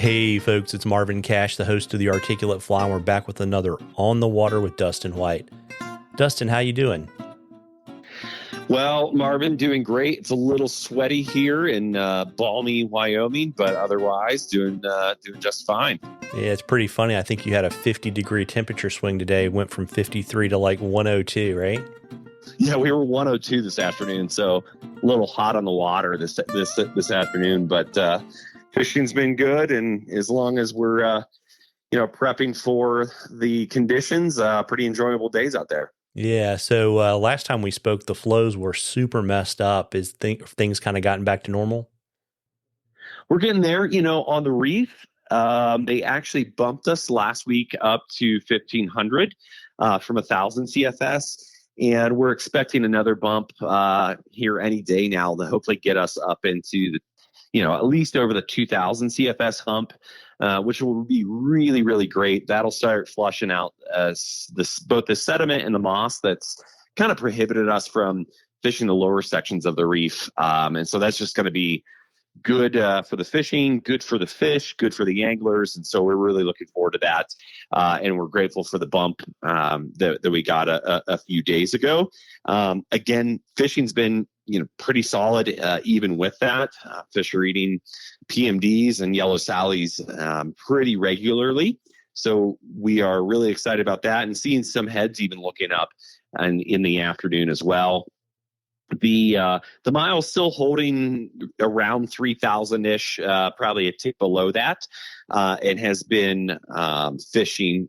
Hey folks, it's Marvin Cash, the host of The Articulate Fly, and we're back with another On the Water with Dustin White. Dustin, how you doing? Well, Marvin, doing great. It's a little sweaty here in balmy Wyoming, but otherwise doing just fine. Yeah, it's pretty funny. I think you had a 50-degree temperature swing today. Went from 53 to like 102, right? Yeah, we were 102 this afternoon, so a little hot on the water this afternoon. But fishing's been good, and as long as we're prepping for the conditions, pretty enjoyable days out there. Yeah, so last time we spoke, the flows were super messed up. Is things kind of gotten back to normal? We're getting there, on the reef. They actually bumped us last week up to 1,500 from 1,000 CFS. And we're expecting another bump here any day now to hopefully get us up into at least over the 2,000 CFS hump, which will be really, really great. That'll start flushing out both the sediment and the moss that's kind of prohibited us from fishing the lower sections of the reef. And so that's just going to be good for the fishing, good for the fish, good for the anglers. And so we're really looking forward to that. And we're grateful for the bump that we got a few days ago. Again, fishing's been pretty solid even with that. Fish are eating PMDs and yellow sallies pretty regularly. So we are really excited about that and seeing some heads even looking up and in the afternoon as well. The mile's still holding around 3,000-ish, probably a tick below that. It has been fishing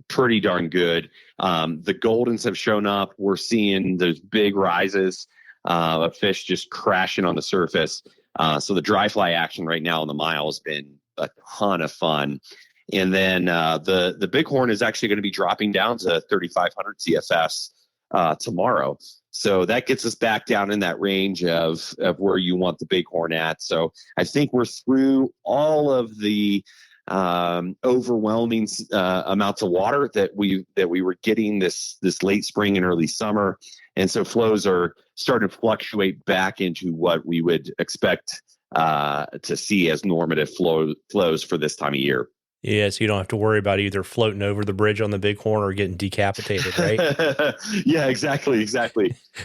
pretty darn good. The Goldens have shown up. We're seeing those big rises of fish just crashing on the surface. So the dry fly action right now on the mile has been a ton of fun. And then the bighorn is actually going to be dropping down to 3,500 CFS tomorrow. So that gets us back down in that range of where you want the bighorn at. So I think we're through all of the overwhelming amounts of water that we were getting this late spring and early summer. And so flows are starting to fluctuate back into what we would expect to see as normative flows for this time of year. Yeah, so you don't have to worry about either floating over the bridge on the bighorn or getting decapitated, right? Yeah, exactly.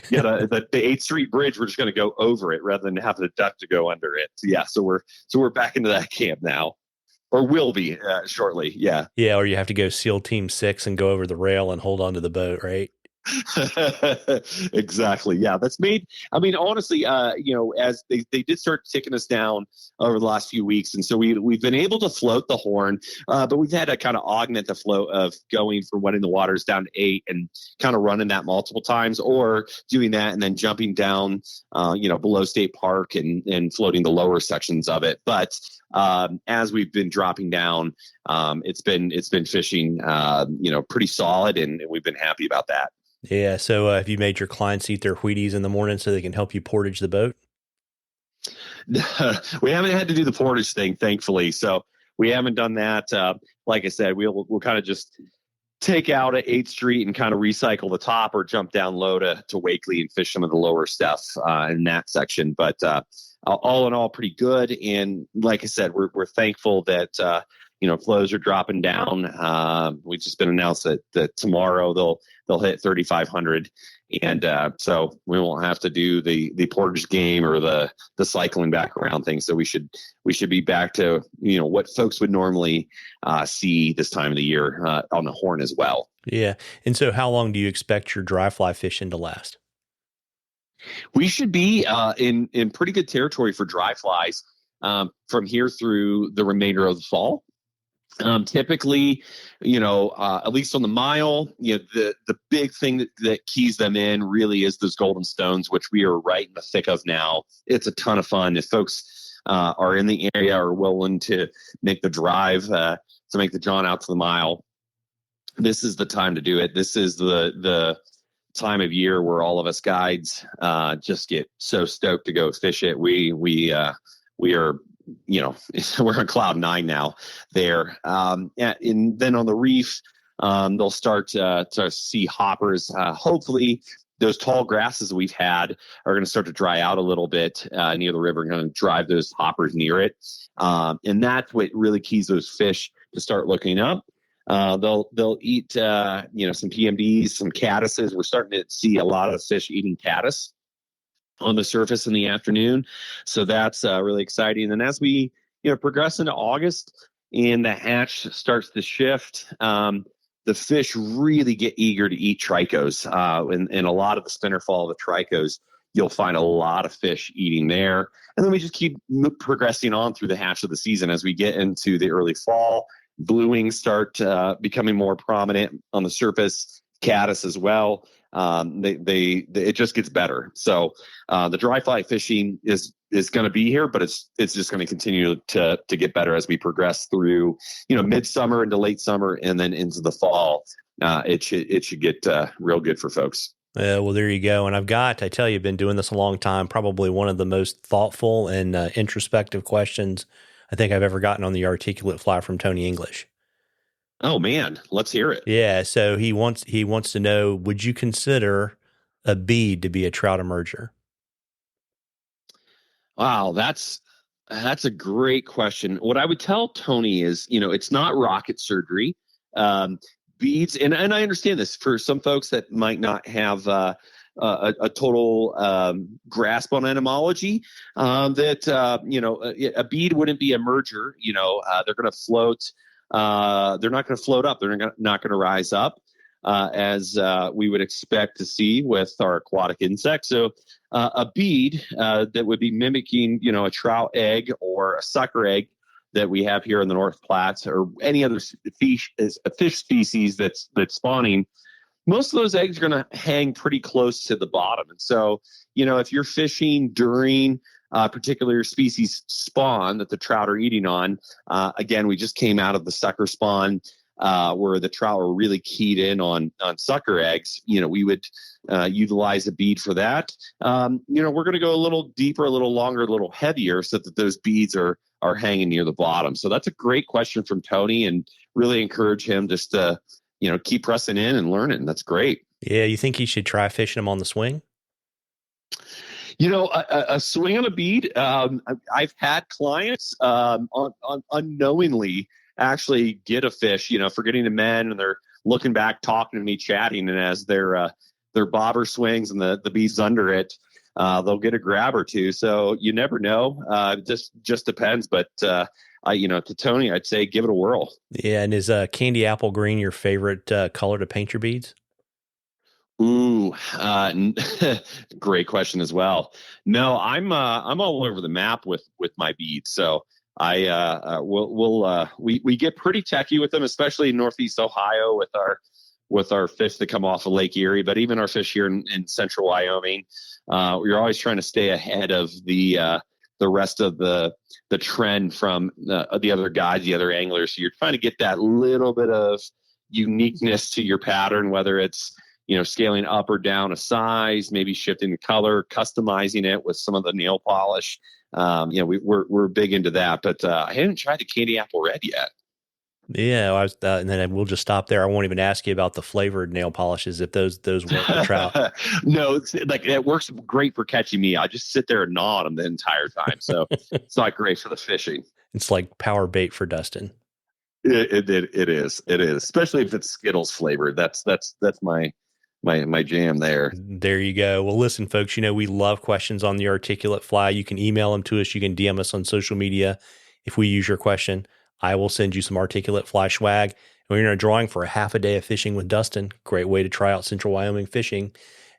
Yeah, the 8th Street Bridge, we're just going to go over it rather than have the duck to go under it. Yeah, so we're back into that camp now, or will be shortly. Yeah. Yeah, or you have to go SEAL Team 6 and go over the rail and hold onto the boat, right? Exactly. Yeah, that's made. I mean, honestly, as they did start ticking us down over the last few weeks, and so we've been able to float the horn, but we've had to kind of augment the flow of going from wetting the waters down to 8 and kind of running that multiple times, or doing that and then jumping down, below State Park and floating the lower sections of it. But as we've been dropping down, it's been fishing, pretty solid, and we've been happy about that. Yeah, so have you made your clients eat their Wheaties in the morning so they can help you portage the boat? We haven't had to do the portage thing, thankfully. So we haven't done that. Like I said, we'll kind of just take out at 8th Street and kind of recycle the top or jump down low to Wakely and fish some of the lower stuff in that section. But all in all, pretty good. And like I said, we're thankful that flows are dropping down. We've just been announced that tomorrow they'll hit 3,500, and so we won't have to do the portage game or the cycling back around thing. So we should be back to what folks would normally see this time of the year on the horn as well. Yeah, and so how long do you expect your dry fly fishing to last? We should be in pretty good territory for dry flies from here through the remainder of the fall. Typically, at least on the mile, the big thing that keys them in really is those golden stones, which we are right in the thick of now. It's a ton of fun. If folks are in the area or willing to make the drive to make the jaunt out to the mile, this is the time to do it. This is the time of year where all of us guides just get so stoked to go fish it. We are we're on cloud 9 now there. And then on the reef, they'll start to see hoppers, hopefully those tall grasses we've had are going to start to dry out a little bit near the river, going to drive those hoppers near it. And that's what really keys those fish to start looking up. They'll eat, some PMDs, some caddises. We're starting to see a lot of fish eating caddis on the surface in the afternoon. So that's really exciting. And as we, progress into August and the hatch starts to shift, the fish really get eager to eat trichos. And a lot of the spinner fall of the trichos, you'll find a lot of fish eating there. And then we just keep progressing on through the hatch of the season as we get into the early fall. Blue wings start becoming more prominent on the surface, caddis as well. It just gets better. So the dry fly fishing is going to be here, but it's just going to continue to get better as we progress through, midsummer into late summer and then into the fall. It should get real good for folks. Well, there you go. And I tell you, been doing this a long time, probably one of the most thoughtful and introspective questions I think I've ever gotten on the articulate fly from Tony English. Oh man, let's hear it. Yeah. So he wants to know, would you consider a bead to be a trout emerger? Wow, that's a great question. What I would tell Tony is, it's not rocket surgery. Beads, and I understand this for some folks that might not have a total grasp on entomology, a bead wouldn't be a merger. They're going to float. They're not going to float up. They're not going to rise up as we would expect to see with our aquatic insects. So a bead that would be mimicking, a trout egg or a sucker egg that we have here in the North Platte, or any other fish species that's spawning, most of those eggs are going to hang pretty close to the bottom. And so, if you're fishing during a particular species spawn that the trout are eating on, again, we just came out of the sucker spawn where the trout were really keyed in on sucker eggs. We would utilize a bead for that. We're going to go a little deeper, a little longer, a little heavier so that those beads are hanging near the bottom. So that's a great question from Tony, and really encourage him just to, keep pressing in and learning. That's great. Yeah. You think he should try fishing them on the swing? A swing on a bead. I've had clients unknowingly actually get a fish, forgetting to mend, and they're looking back, talking to me, chatting, and as their bobber swings and the bead's under it, they'll get a grab or two. So you never know. Just depends. But to Tony, I'd say give it a whirl. Yeah. And is candy apple green your favorite color to paint your beads? Ooh, great question as well. No, I'm all over the map with my beads. So we get pretty techy with them, especially in Northeast Ohio with our fish that come off of Lake Erie, but even our fish here in Central Wyoming. We're always trying to stay ahead of the rest of the trend from the other guys, the other anglers. So you're trying to get that little bit of uniqueness to your pattern, whether it's scaling up or down a size, maybe shifting the color, customizing it with some of the nail polish. We're big into that, but I haven't tried the candy apple red yet. Yeah, and then we'll just stop there. I won't even ask you about the flavored nail polishes if those work for trout. No, it works great for catching me. I just sit there and gnaw on them the entire time, so it's not great for the fishing. It's like power bait for Dustin. It is, especially if it's Skittles flavored. That's my jam there. There you go. Well, listen, folks, we love questions on the articulate fly. You can email them to us. You can DM us on social media. If we use your question, I will send you some articulate fly swag. And we're in a drawing for a half a day of fishing with Dustin. Great way to try out Central Wyoming fishing.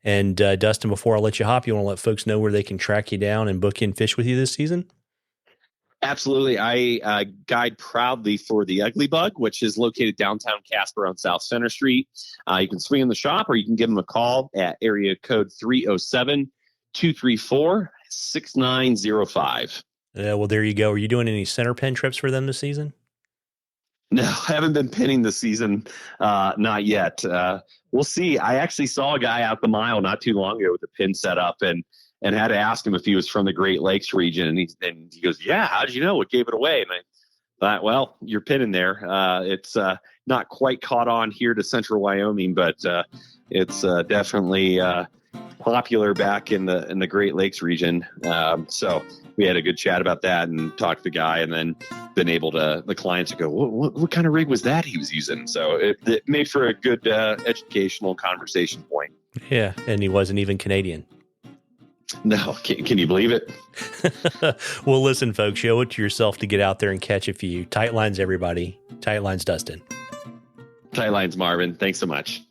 And Dustin, before I let you hop, you want to let folks know where they can track you down and book in fish with you this season? Absolutely. I guide proudly for the Ugly Bug, which is located downtown Casper on South Center Street. You can swing in the shop, or you can give them a call at area code 307-234-6905. Well, there you go. Are you doing any center pin trips for them this season? No, I haven't been pinning this season. Not yet. We'll see. I actually saw a guy out the mile not too long ago with a pin set up, and had to ask him if he was from the Great Lakes region. And he goes, "Yeah, how did you know? What gave it away?" And I thought, well, you're pinning there. It's not quite caught on here to Central Wyoming, but it's definitely popular back in the Great Lakes region. So we had a good chat about that and talked to the guy, and then been able to the clients to go, what kind of rig was that he was using? So it made for a good educational conversation point. Yeah, and he wasn't even Canadian. No, can you believe it? Well, listen, folks, you owe it to yourself to get out there and catch a few. Tight lines, everybody. Tight lines, Dustin. Tight lines, Marvin. Thanks so much.